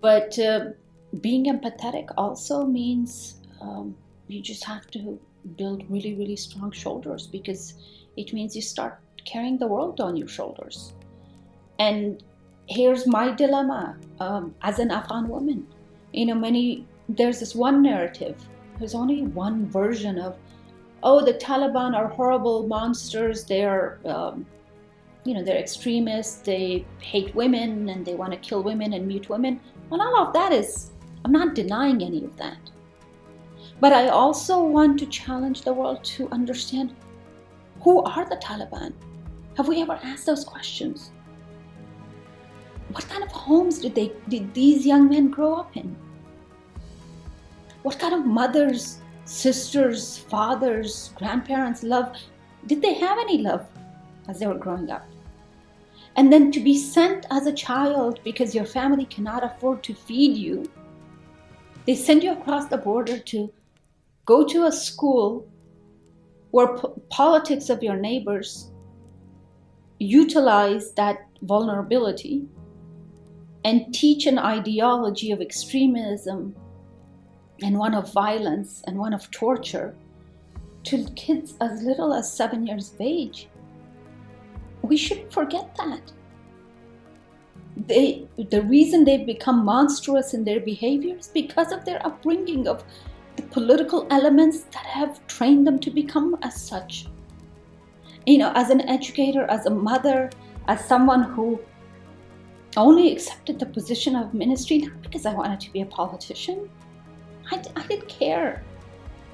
But being empathetic also means you just have to build really, really strong shoulders, because it means you start carrying the world on your shoulders. And here's my dilemma as an Afghan woman. There's this one narrative. There's only one version of, oh, the Taliban are horrible monsters. They're, they're extremists. They hate women and they want to kill women and mute women. Well, all of that is, I'm not denying any of that. But I also want to challenge the world to understand, who are the Taliban? Have we ever asked those questions? What kind of homes did these young men grow up in? What kind of mothers, sisters, fathers, grandparents love? Did they have any love as they were growing up? And then to be sent as a child because your family cannot afford to feed you, they send you across the border to go to a school where politics of your neighbors utilize that vulnerability and teach an ideology of extremism and one of violence and one of torture to kids as little as 7 years of age. We shouldn't forget that. The reason they've become monstrous in their behavior is because of their upbringing, of the political elements that have trained them to become as such. As an educator, as a mother, as someone who only accepted the position of ministry, not because I wanted to be a politician. I didn't care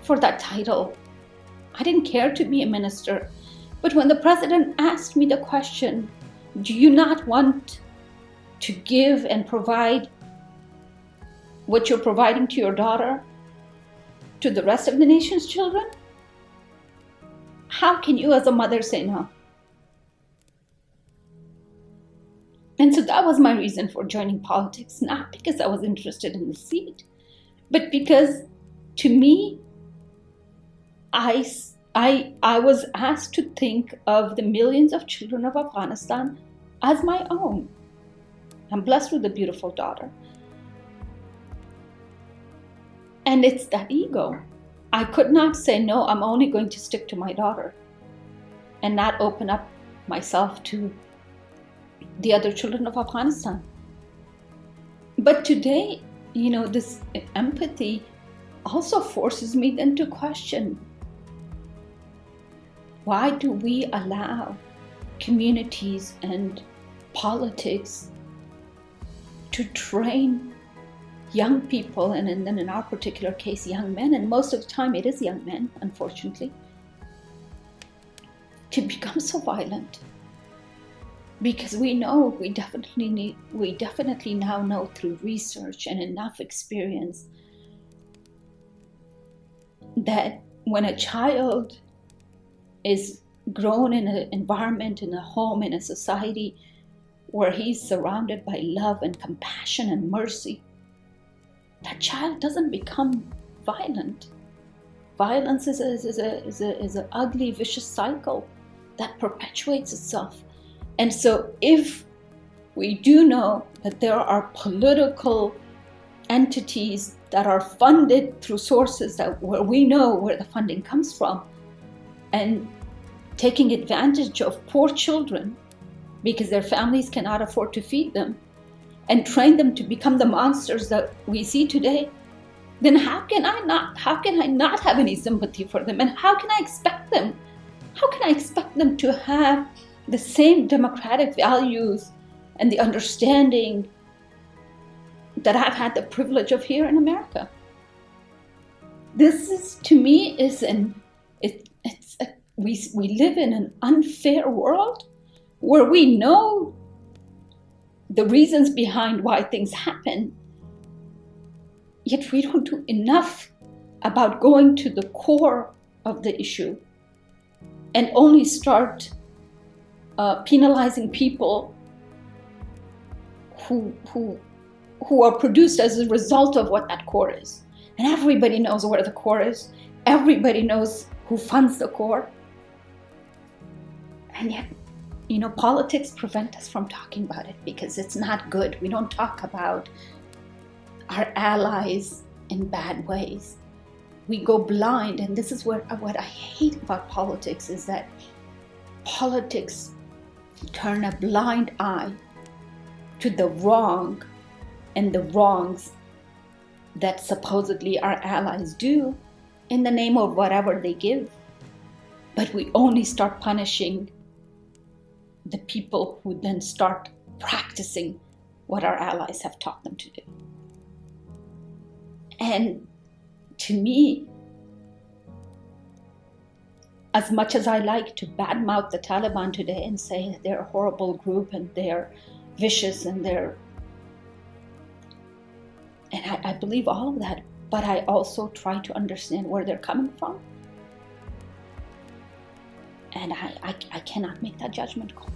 for that title. I didn't care to be a minister. But when the president asked me the question, do you not want to give and provide what you're providing to your daughter to the rest of the nation's children? How can you as a mother say no? And so that was my reason for joining politics, not because I was interested in the seat, but because to me, I was asked to think of the millions of children of Afghanistan as my own. I'm blessed with a beautiful daughter. And it's that ego. I could not say, no, I'm only going to stick to my daughter and not open up myself to the other children of Afghanistan. But today, this empathy also forces me then to question, why do we allow communities and politics to train young people, and then in our particular case, young men, and most of the time it is young men, unfortunately, to become so violent? Because we definitely now know through research and enough experience that when a child is grown in an environment, in a home, in a society where he's surrounded by love and compassion and mercy, that child doesn't become violent. Violence is an ugly, vicious cycle that perpetuates itself. And so if we do know that there are political entities that are funded through sources where we know where the funding comes from, and taking advantage of poor children because their families cannot afford to feed them, and train them to become the monsters that we see today, then how can I not have any sympathy for them? And how can I expect them to have the same democratic values and the understanding that I've had the privilege of here in America? This is, to me, we live in an unfair world where we know the reasons behind why things happen, yet we don't do enough about going to the core of the issue and only start penalizing people who are produced as a result of what that core is. And everybody knows where the core is. Everybody knows who funds the core. And yet, politics prevent us from talking about it because it's not good. We don't talk about our allies in bad ways. We go blind, and this is what I hate about politics, is that politics turn a blind eye to the wrong and the wrongs that supposedly our allies do in the name of whatever they give. But we only start punishing the people who then start practicing what our allies have taught them to do. And to me, as much as I like to badmouth the Taliban today and say they're a horrible group and they're vicious and I believe all of that, but I also try to understand where they're coming from. And I cannot make that judgment call.